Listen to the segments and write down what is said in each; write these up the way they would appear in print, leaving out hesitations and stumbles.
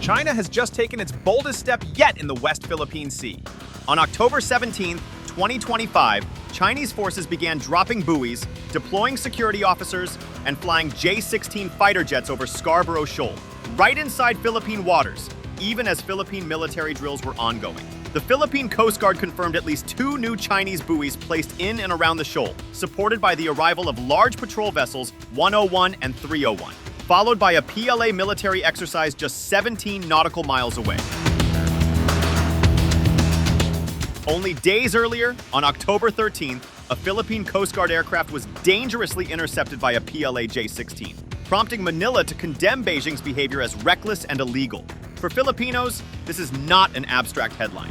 China has just taken its boldest step yet in the West Philippine Sea. On October 17, 2025, Chinese forces began dropping buoys, deploying security officers, and flying J-16 fighter jets over Scarborough Shoal, right inside Philippine waters, even as Philippine military drills were ongoing. The Philippine Coast Guard confirmed at least 2 new Chinese buoys placed in and around the shoal, supported by the arrival of large patrol vessels 101 and 301, followed by a PLA military exercise just 17 nautical miles away. Only days earlier, on October 13th, a Philippine Coast Guard aircraft was dangerously intercepted by a PLA J-16, prompting Manila to condemn Beijing's behavior as reckless and illegal. For Filipinos, this is not an abstract headline.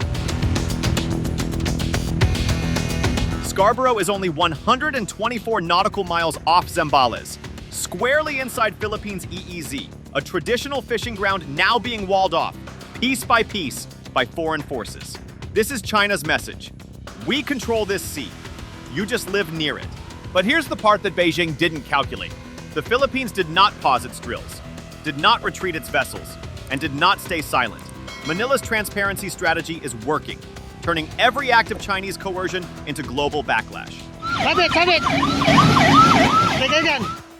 Scarborough is only 124 nautical miles off Zambales, squarely inside Philippines' EEZ, a traditional fishing ground now being walled off, piece by foreign forces. This is China's message. We control this sea. You just live near it. But here's the part that Beijing didn't calculate. The Philippines did not pause its drills, did not retreat its vessels, and did not stay silent. Manila's transparency strategy is working, turning every act of Chinese coercion into global backlash.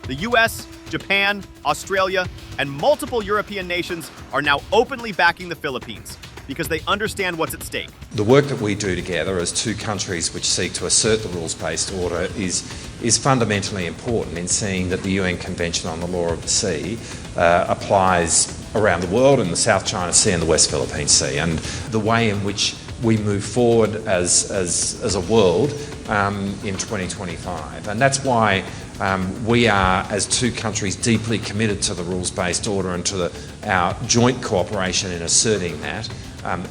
The US, Japan, Australia, and multiple European nations are now openly backing the Philippines because they understand what's at stake. The work that we do together as two countries which seek to assert the rules-based order is fundamentally important in seeing that the UN Convention on the Law of the Sea applies around the world in the South China Sea and the West Philippine Sea, and the way in which we move forward as a world in 2025. And that's why we are, as two countries, deeply committed to the rules-based order and to our joint cooperation in asserting that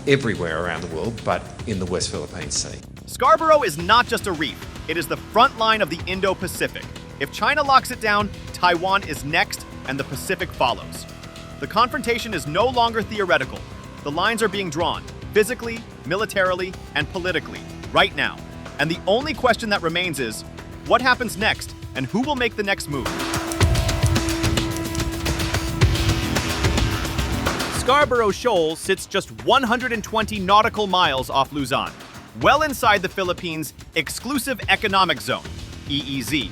everywhere around the world, but in the West Philippine Sea. Scarborough is not just a reef, it is the front line of the Indo-Pacific. If China locks it down, Taiwan is next, and the Pacific follows. The confrontation is no longer theoretical. The lines are being drawn, physically, militarily, and politically, right now. And the only question that remains is, what happens next, and who will make the next move? Scarborough Shoal sits just 120 nautical miles off Luzon, well inside the Philippines' Exclusive Economic Zone, EEZ,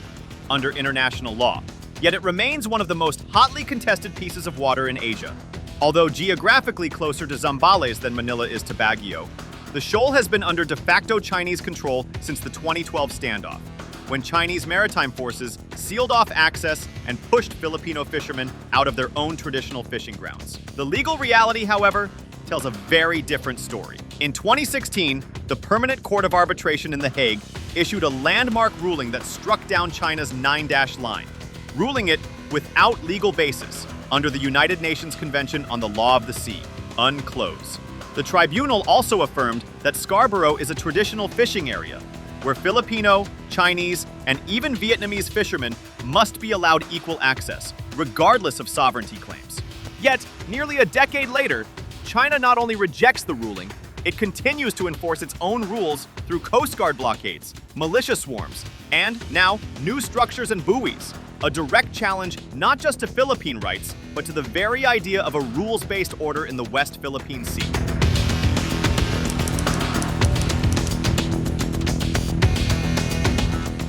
under international law. Yet it remains one of the most hotly contested pieces of water in Asia. Although geographically closer to Zambales than Manila is to Baguio, the shoal has been under de facto Chinese control since the 2012 standoff, when Chinese maritime forces sealed off access and pushed Filipino fishermen out of their own traditional fishing grounds. The legal reality, however, tells a very different story. In 2016, the Permanent Court of Arbitration in The Hague issued a landmark ruling that struck down China's 9-dash line, ruling it without legal basis under the United Nations Convention on the Law of the Sea, UNCLOS. The tribunal also affirmed that Scarborough is a traditional fishing area where Filipino, Chinese, and even Vietnamese fishermen must be allowed equal access, regardless of sovereignty claims. Yet, nearly a decade later, China not only rejects the ruling, it continues to enforce its own rules through Coast Guard blockades, militia swarms, and now new structures and buoys. A direct challenge not just to Philippine rights, but to the very idea of a rules-based order in the West Philippine Sea.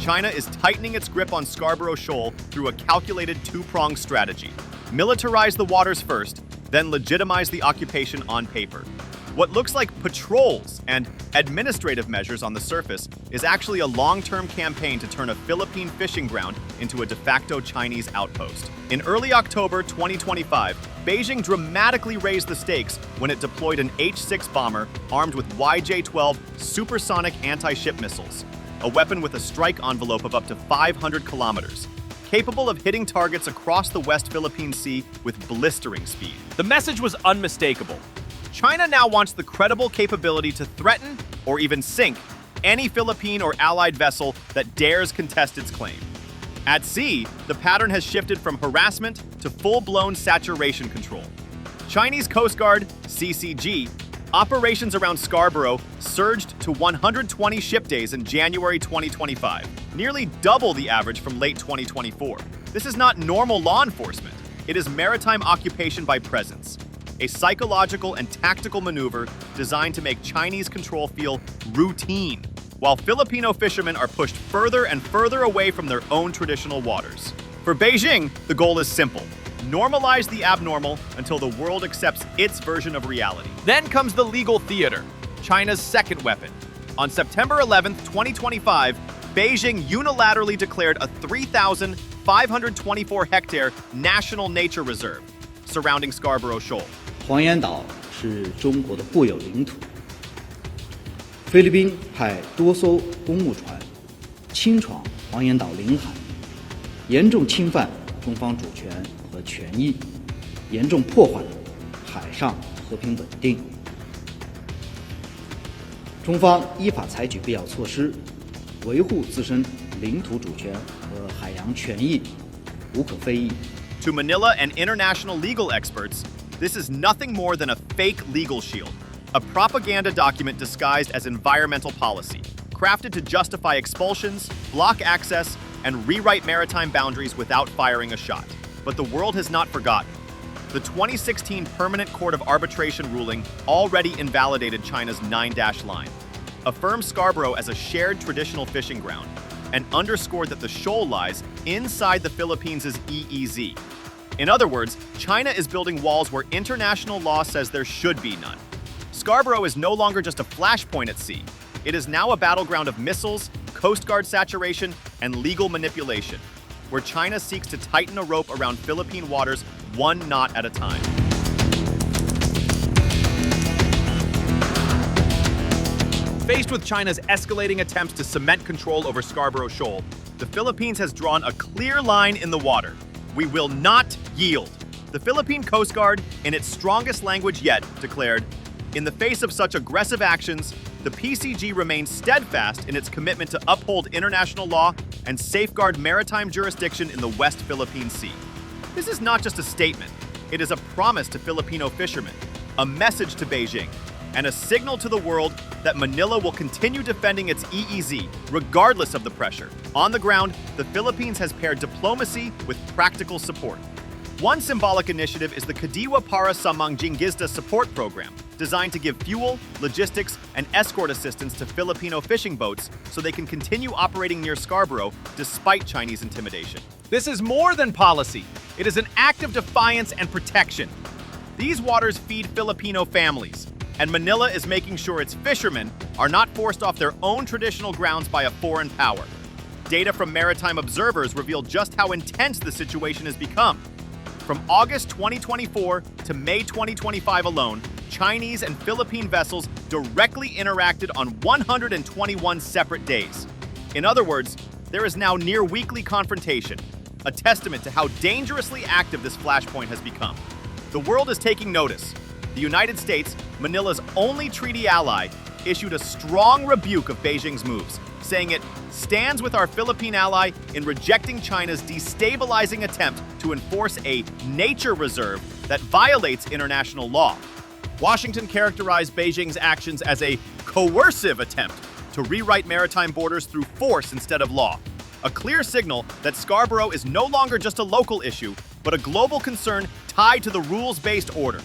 China is tightening its grip on Scarborough Shoal through a calculated two-pronged strategy. Militarize the waters first, then legitimize the occupation on paper. What looks like patrols and administrative measures on the surface is actually a long-term campaign to turn a Philippine fishing ground into a de facto Chinese outpost. In early October 2025, Beijing dramatically raised the stakes when it deployed an H-6 bomber armed with YJ-12 supersonic anti-ship missiles, a weapon with a strike envelope of up to 500 kilometers, capable of hitting targets across the West Philippine Sea with blistering speed. The message was unmistakable. China now wants the credible capability to threaten or even sink any Philippine or allied vessel that dares contest its claim. At sea, the pattern has shifted from harassment to full-blown saturation control. Chinese Coast Guard, CCG, Operations around Scarborough surged to 120 ship days in January 2025, nearly double the average from late 2024. This is not normal law enforcement. It is maritime occupation by presence, a psychological and tactical maneuver designed to make Chinese control feel routine, while Filipino fishermen are pushed further and further away from their own traditional waters. For Beijing, the goal is simple: normalize the abnormal until the world accepts its version of reality. Then comes the legal theater, China's second weapon. On September 11, 2025, Beijing unilaterally declared a 3,524-hectare national nature reserve surrounding Scarborough Shoal. 黄岩岛是中国的固有领土。菲律宾派多艘公务船侵闯黄岩岛领海，严重侵犯中方主权和权益，严重破坏海上和平稳定。中方依法采取必要措施，维护自身领土主权和海洋权益，无可非议。 To Manila and international legal experts, this is nothing more than a fake legal shield, a propaganda document disguised as environmental policy, crafted to justify expulsions, block access, and rewrite maritime boundaries without firing a shot. But the world has not forgotten. The 2016 Permanent Court of Arbitration ruling already invalidated China's 9-dash line, affirmed Scarborough as a shared traditional fishing ground, and underscored that the shoal lies inside the Philippines' EEZ. In other words, China is building walls where international law says there should be none. Scarborough is no longer just a flashpoint at sea. It is now a battleground of missiles, Coast Guard saturation, and legal manipulation, where China seeks to tighten a rope around Philippine waters one knot at a time. Faced with China's escalating attempts to cement control over Scarborough Shoal, the Philippines has drawn a clear line in the water. We will not yield. The Philippine Coast Guard, in its strongest language yet, declared, in the face of such aggressive actions, the PCG remains steadfast in its commitment to uphold international law and safeguard maritime jurisdiction in the West Philippine Sea. This is not just a statement. It is a promise to Filipino fishermen, a message to Beijing, and a signal to the world that Manila will continue defending its EEZ regardless of the pressure. On the ground, the Philippines has paired diplomacy with practical support. One symbolic initiative is the Kadiwa para sa Mangingisda support program, designed to give fuel, logistics, and escort assistance to Filipino fishing boats so they can continue operating near Scarborough despite Chinese intimidation. This is more than policy. It is an act of defiance and protection. These waters feed Filipino families, and Manila is making sure its fishermen are not forced off their own traditional grounds by a foreign power. Data from maritime observers reveal just how intense the situation has become. From August 2024 to May 2025 alone, Chinese and Philippine vessels directly interacted on 121 separate days. In other words, there is now near weekly confrontation, a testament to how dangerously active this flashpoint has become. The world is taking notice. The United States, Manila's only treaty ally, issued a strong rebuke of Beijing's moves, saying it stands with our Philippine ally in rejecting China's destabilizing attempt to enforce a nature reserve that violates international law. Washington characterized Beijing's actions as a coercive attempt to rewrite maritime borders through force instead of law, a clear signal that Scarborough is no longer just a local issue, but a global concern tied to the rules-based order.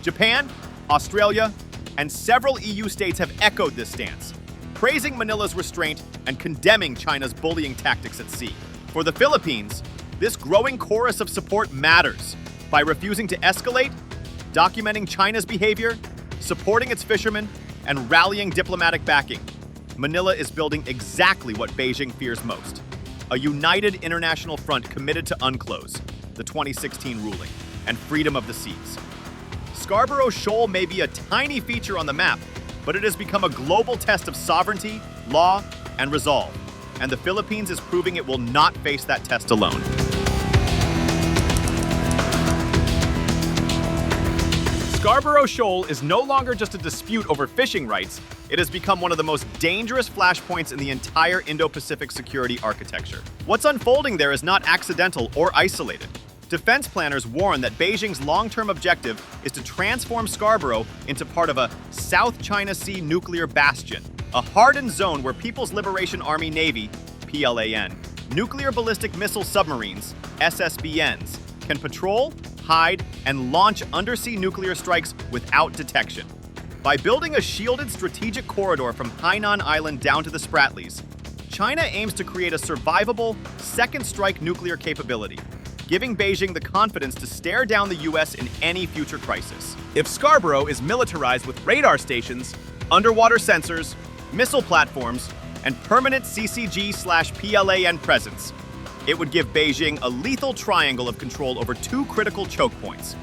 Japan, Australia, and several EU states have echoed this stance, praising Manila's restraint and condemning China's bullying tactics at sea. For the Philippines, this growing chorus of support matters. By refusing to escalate, documenting China's behavior, supporting its fishermen, and rallying diplomatic backing, Manila is building exactly what Beijing fears most: a united international front committed to UNCLOS, the 2016 ruling, and freedom of the seas. Scarborough Shoal may be a tiny feature on the map, but it has become a global test of sovereignty, law, and resolve, and the Philippines is proving it will not face that test alone. Scarborough Shoal is no longer just a dispute over fishing rights, it has become one of the most dangerous flashpoints in the entire Indo-Pacific security architecture. What's unfolding there is not accidental or isolated. Defense planners warn that Beijing's long-term objective is to transform Scarborough into part of a South China Sea nuclear bastion, a hardened zone where People's Liberation Army Navy, PLAN, nuclear ballistic missile submarines, SSBNs, can patrol, hide, and launch undersea nuclear strikes without detection. By building a shielded strategic corridor from Hainan Island down to the Spratlys, China aims to create a survivable, second-strike nuclear capability, giving Beijing the confidence to stare down the U.S. in any future crisis. If Scarborough is militarized with radar stations, Underwater sensors, missile platforms, and permanent CCG/PLAN presence, it would give Beijing a lethal triangle of control over two critical choke points,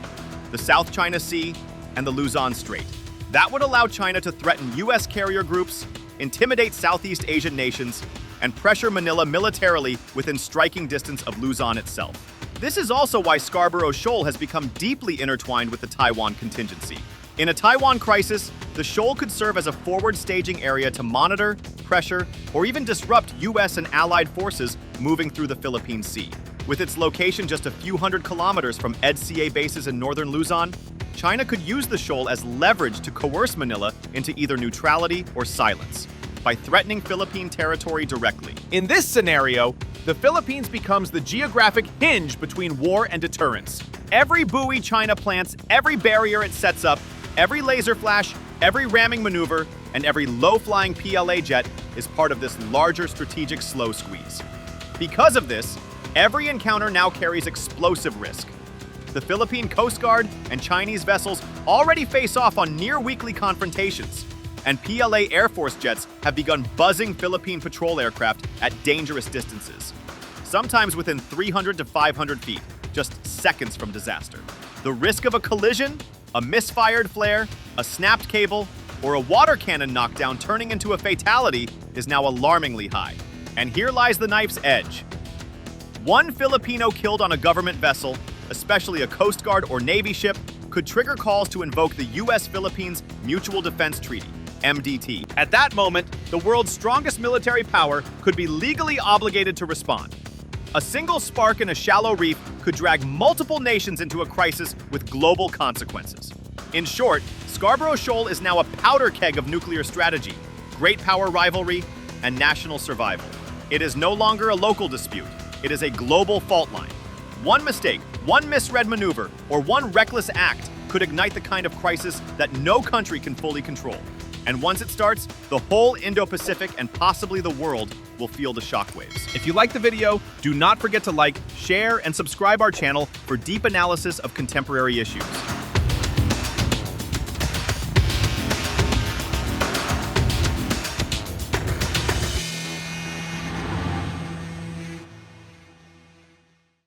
the South China Sea and the Luzon Strait. That would allow China to threaten U.S. carrier groups, intimidate Southeast Asian nations, and pressure Manila militarily within striking distance of Luzon itself. This is also why Scarborough Shoal has become deeply intertwined with the Taiwan contingency. In a Taiwan crisis, the shoal could serve as a forward staging area to monitor, pressure, or even disrupt U.S. and allied forces moving through the Philippine Sea. With its location just a few hundred kilometers from EDCA bases in northern Luzon, China could use the shoal as leverage to coerce Manila into either neutrality or silence, by threatening Philippine territory directly. in this scenario, the Philippines becomes the geographic hinge between war and deterrence. Every buoy China plants, every barrier it sets up, every laser flash, every ramming maneuver, and every low-flying PLA jet is part of this larger strategic slow squeeze. Because of this, every encounter now carries explosive risk. The Philippine Coast Guard and Chinese vessels already face off on near-weekly confrontations, and PLA Air Force jets have begun buzzing Philippine patrol aircraft at dangerous distances, sometimes within 300 to 500 feet, just seconds from disaster. The risk of a collision, a misfired flare, a snapped cable, or a water cannon knockdown turning into a fatality is now alarmingly high. And here lies the knife's edge. One Filipino killed on a government vessel, especially a Coast Guard or Navy ship, could trigger calls to invoke the U.S.-Philippines Mutual Defense Treaty, MDT. At that moment, the world's strongest military power could be legally obligated to respond. A single spark in a shallow reef could drag multiple nations into a crisis with global consequences. In short, Scarborough Shoal is now a powder keg of nuclear strategy, great power rivalry, and national survival. It is no longer a local dispute. It is a global fault line. One mistake, one misread maneuver, or one reckless act could ignite the kind of crisis that no country can fully control. And once it starts, the whole Indo-Pacific and possibly the world will feel the shockwaves. If you liked the video, do not forget to like, share, and subscribe our channel for deep analysis of contemporary issues.